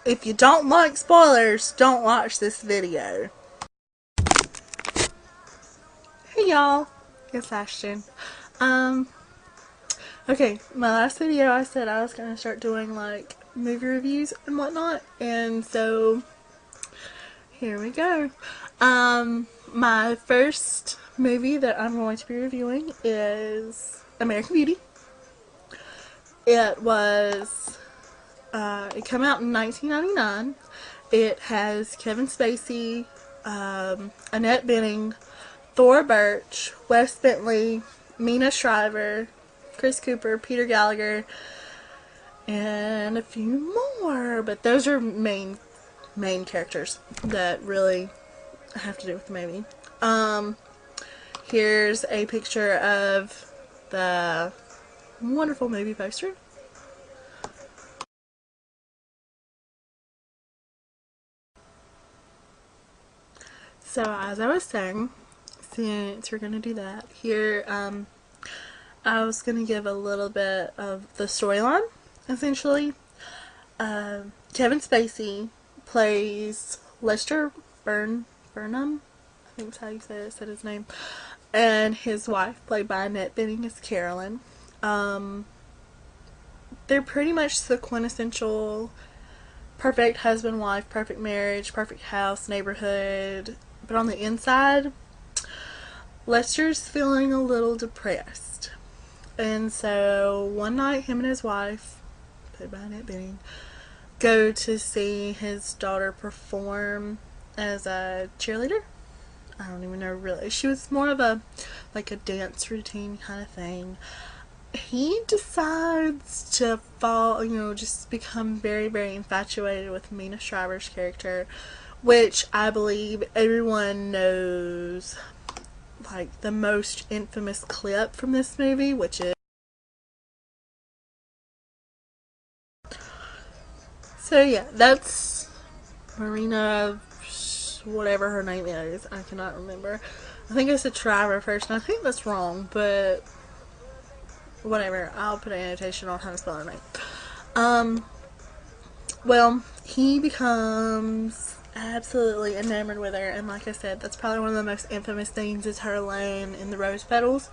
If you don't like spoilers, don't watch this video. Hey y'all, it's Ashton. Um, okay, my last video I said I was gonna start doing like movie reviews and whatnot, and so here we go. My first movie that I'm going to be reviewing is American Beauty. It was, it came out in 1999. It has Kevin Spacey, Annette Bening, Thora Birch, Wes Bentley, Mina Shriver, Chris Cooper, Peter Gallagher, and a few more. But those are main characters that really have to do with the movie. Here's a picture of the wonderful movie poster. So as I was saying, since we're gonna do that here, I was gonna give a little bit of the storyline. Essentially, Kevin Spacey plays Lester Burnham, I think that's how you said his name, and his wife, played by Annette Bening, is Carolyn. They're pretty much the quintessential perfect husband-wife, perfect marriage, perfect house, neighborhood. But on the inside, Lester's feeling a little depressed. And so one night, him and his wife, played by Annette Bening, go to see his daughter perform as a cheerleader. I don't even know really. She was more of a dance routine kind of thing. He decides to fall, just become very, very infatuated with Mina Shriver's character, which I believe everyone knows, like, the most infamous clip from this movie, which is... So yeah, that's Marina, whatever her name is. I cannot remember. I think I said Shriver first, and I think that's wrong, but whatever. I'll put an annotation on how to spell her name. Well, he becomes absolutely enamored with her, and like I said, that's probably one of the most infamous things is her laying in the rose petals.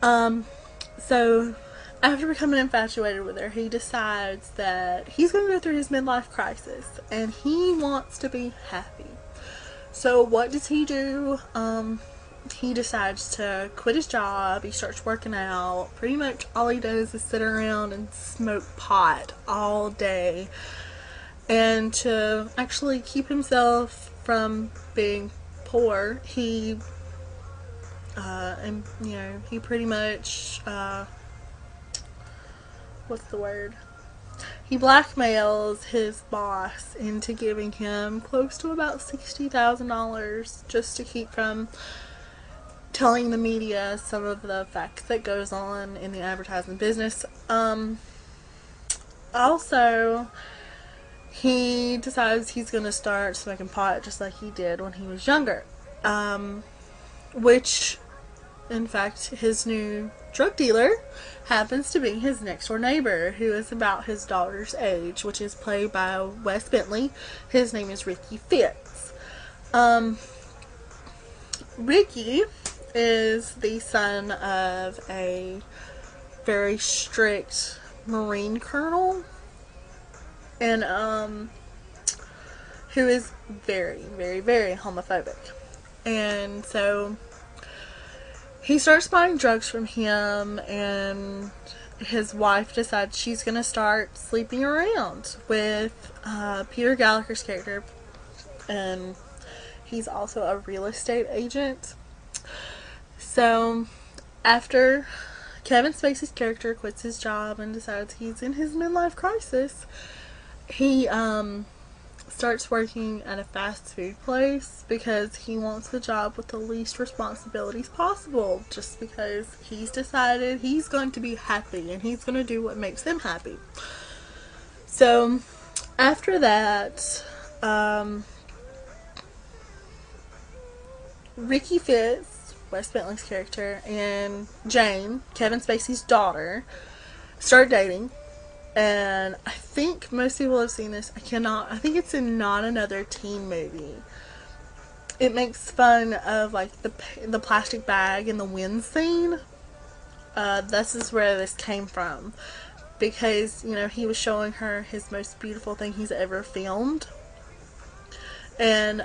So after becoming infatuated with her, he decides that he's going to go through his midlife crisis, and he wants to be happy. So what does he do? He decides to quit his job. He starts working out. Pretty much all he does is sit around and smoke pot all day. And to actually keep himself from being poor, he he pretty much what's the word? He blackmails his boss into giving him close to about $60,000 just to keep from telling the media some of the facts that goes on in the advertising business. Also, he decides he's going to start smoking pot just like he did when he was younger. Which, in fact, his new drug dealer happens to be his next door neighbor, who is about his daughter's age, which is played by Wes Bentley. His name is Ricky Fitz. Ricky is the son of a very strict Marine colonel, and who is very, very, very homophobic. And so he starts buying drugs from him, and his wife decides she's going to start sleeping around with Peter Gallagher's character, and he's also a real estate agent. So after Kevin Spacey's character quits his job and decides he's in his midlife crisis, he starts working at a fast food place because he wants the job with the least responsibilities possible, just because he's decided he's going to be happy and he's going to do what makes him happy. So after that, Ricky Fitz, Wes Bentley's character, and Jane, Kevin Spacey's daughter, start dating. And I think most people have seen this. I think it's in Not Another Teen Movie. It makes fun of like the plastic bag in the wind scene. This is where this came from, because he was showing her his most beautiful thing he's ever filmed. And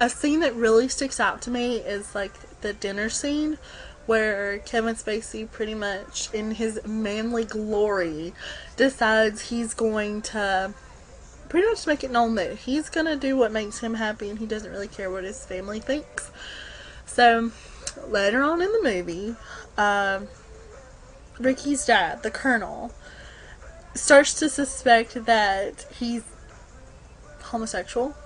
a scene that really sticks out to me is like the dinner scene where Kevin Spacey, pretty much in his manly glory, decides he's going to pretty much make it known that he's going to do what makes him happy and he doesn't really care what his family thinks. So later on in the movie, Ricky's dad, the Colonel, starts to suspect that he's homosexual.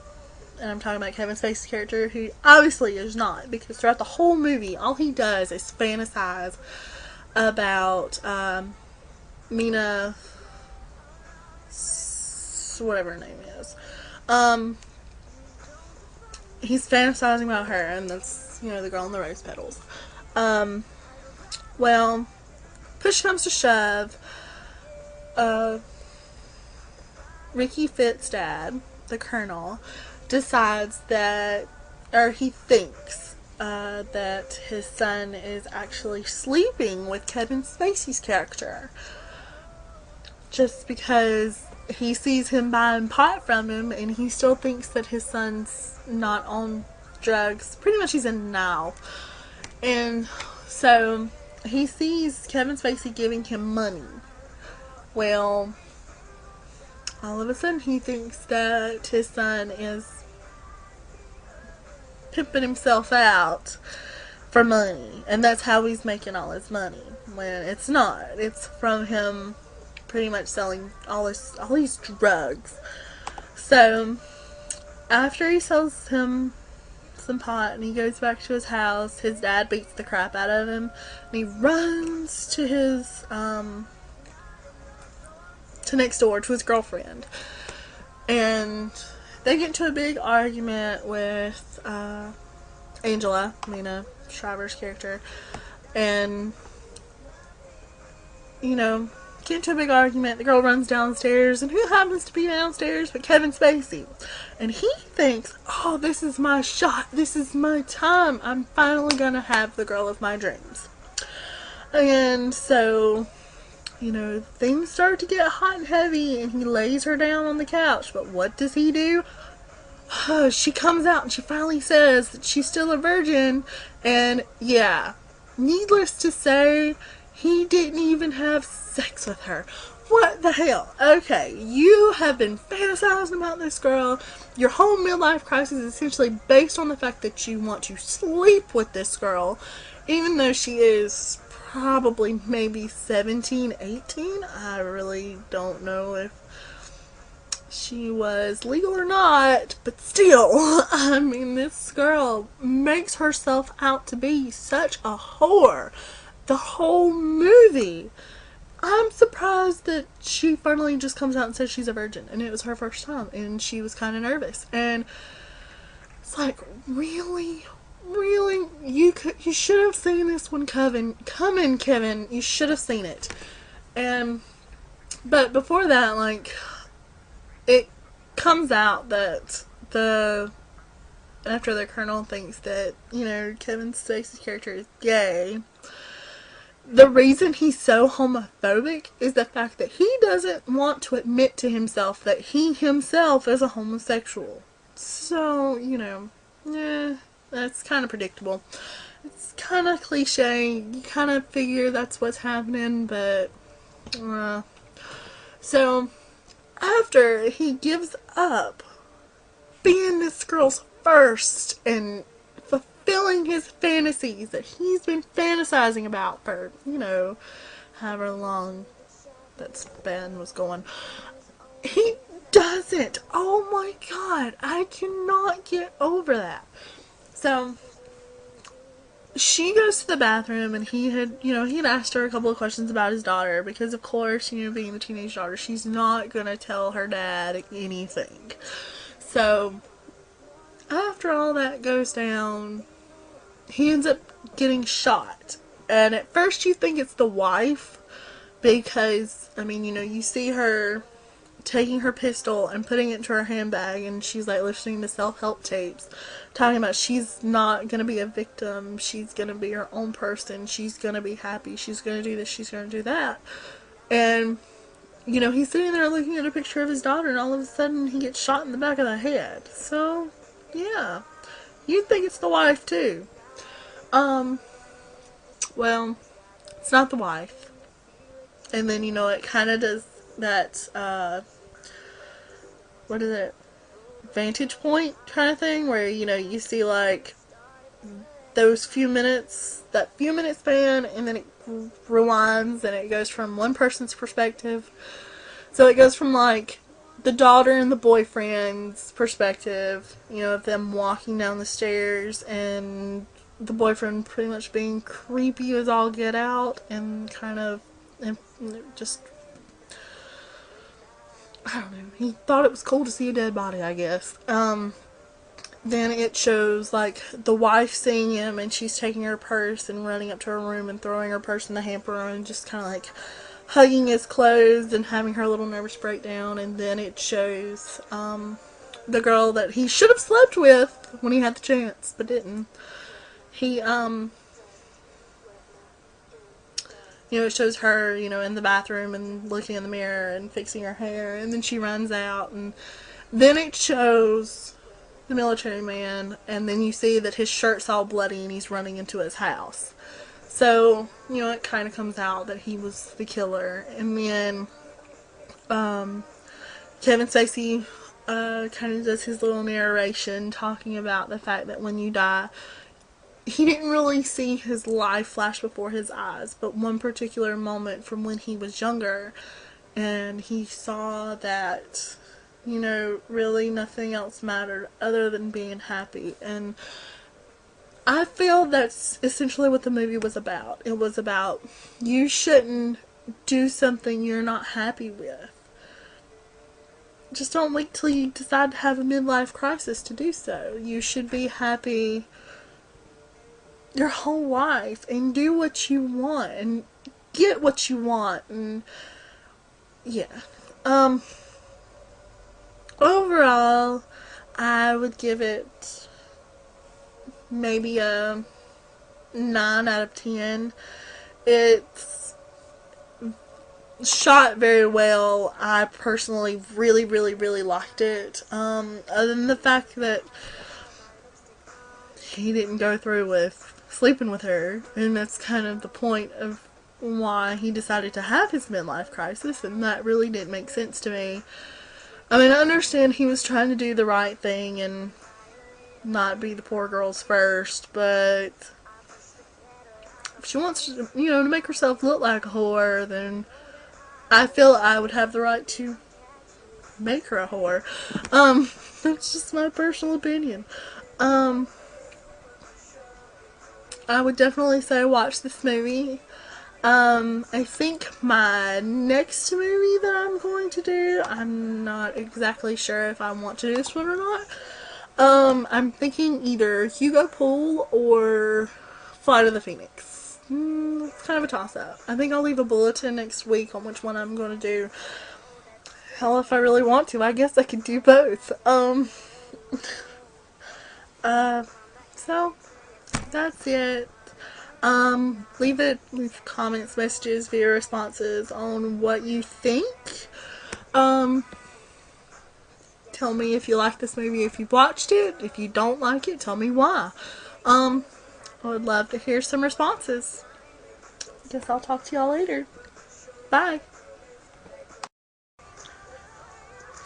And I'm talking about Kevin Spacey's character, who obviously is not, because throughout the whole movie, all he does is fantasize about Mina, whatever her name is. He's fantasizing about her, and that's, the girl in the rose petals. Well, push comes to shove, Ricky Fitt's dad, the Colonel, decides that, or he thinks that his son is actually sleeping with Kevin Spacey's character, just because he sees him buying pot from him and he still thinks that his son's not on drugs. Pretty much he's in denial. And so he sees Kevin Spacey giving him money. Well, all of a sudden he thinks that his son is pimping himself out for money, and that's how he's making all his money, when it's not. It's from him pretty much selling all these drugs. So after he sells him some pot and he goes back to his house, his dad beats the crap out of him and he runs to his to next door to his girlfriend, and they get into a big argument with Angela, Mina Shriver's character, and get into a big argument. The girl runs downstairs, and who happens to be downstairs but Kevin Spacey? And he thinks, oh, this is my shot, this is my time, I'm finally gonna have the girl of my dreams. And so things start to get hot and heavy, and he lays her down on the couch. But what does he do? She comes out and she finally says that she's still a virgin. And yeah, needless to say, he didn't even have sex with her. What the hell? Okay, you have been fantasizing about this girl. Your whole midlife crisis is essentially based on the fact that you want to sleep with this girl, even though she is probably maybe 17, 18. I really don't know if she was legal or not, but still, I mean, this girl makes herself out to be such a whore the whole movie. I'm surprised that she finally just comes out and says she's a virgin, and it was her first time, and she was kind of nervous. And it's like, really? Really? You should have seen this one coming, Kevin. You should have seen it. But before that, like, it comes out that after the Colonel thinks that, Kevin Spacey's character is gay, the reason he's so homophobic is the fact that he doesn't want to admit to himself that he himself is a homosexual. So, that's kind of predictable. It's kind of cliche. You kind of figure that's what's happening, but so after he gives up being this girl's first and fulfilling his fantasies that he's been fantasizing about for, however long that span was going, he doesn't. Oh my god, I cannot get over that. So she goes to the bathroom, and he had asked her a couple of questions about his daughter, because of course, being the teenage daughter, she's not gonna tell her dad anything. So after all that goes down, he ends up getting shot. And at first you think it's the wife, because, I mean, you know, you see her taking her pistol and putting it into her handbag, and she's like listening to self-help tapes talking about she's not gonna be a victim, she's gonna be her own person, she's gonna be happy, she's gonna do this, she's gonna do that. And you know, he's sitting there looking at a picture of his daughter, and all of a sudden he gets shot in the back of the head. So yeah, you'd think it's the wife too. Well, it's not the wife. And then, you know, it kind of does that what is it, vantage point kind of thing, where, you know, you see like those few minutes, that few minute span, and then it rewinds and it goes from one person's perspective. So it goes from like the daughter and the boyfriend's perspective, you know, of them walking down the stairs and the boyfriend pretty much being creepy as all get out and kind of, and just, I don't know, he thought it was cool to see a dead body, I guess. Then it shows like the wife seeing him, and she's taking her purse and running up to her room and throwing her purse in the hamper and just kind of like hugging his clothes and having her little nervous breakdown. And then it shows the girl that he should have slept with when he had the chance but didn't. He you know, it shows her, you know, in the bathroom and looking in the mirror and fixing her hair, and then she runs out, and then it shows the military man, and then you see that his shirt's all bloody and he's running into his house. So, you know, it kind of comes out that he was the killer. And then Kevin Spacey kind of does his little narration talking about the fact that when you die, he didn't really see his life flash before his eyes, but one particular moment from when he was younger, and he saw that, you know, really nothing else mattered other than being happy. And I feel that's essentially what the movie was about. It was about, you shouldn't do something you're not happy with. Just don't wait till you decide to have a midlife crisis to do so. You should be happy your whole life and do what you want and get what you want. And yeah. Overall, I would give it maybe a 9 out of 10. It's shot very well. I personally really liked it. Other than the fact that he didn't go through with sleeping with her, and that's kind of the point of why he decided to have his midlife crisis, and that really didn't make sense to me. I mean, I understand he was trying to do the right thing and not be the poor girl's first, but if she wants to, you know, to make herself look like a whore, then I feel I would have the right to make her a whore. That's just my personal opinion. I would definitely say watch this movie. I think my next movie that I'm going to do, I'm not exactly sure if I want to do this one or not. I'm thinking either Hugo Pool or Flight of the Phoenix. It's kind of a toss-up. I think I'll leave a bulletin next week on which one I'm going to do. Hell, if I really want to, I guess I could do both. So, that's it. Leave comments, messages, video responses on what you think. Tell me if you like this movie, if you've watched it. If you don't like it, tell me why. I would love to hear some responses. Guess I'll talk to y'all later. Bye.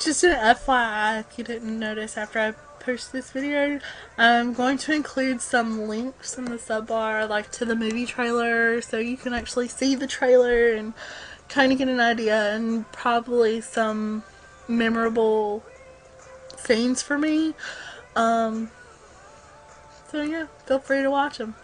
Just an FYI, if you didn't notice after I post this video, I'm going to include some links in the subbar, like to the movie trailer, so you can actually see the trailer and kind of get an idea, and probably some memorable scenes for me. So yeah, feel free to watch them.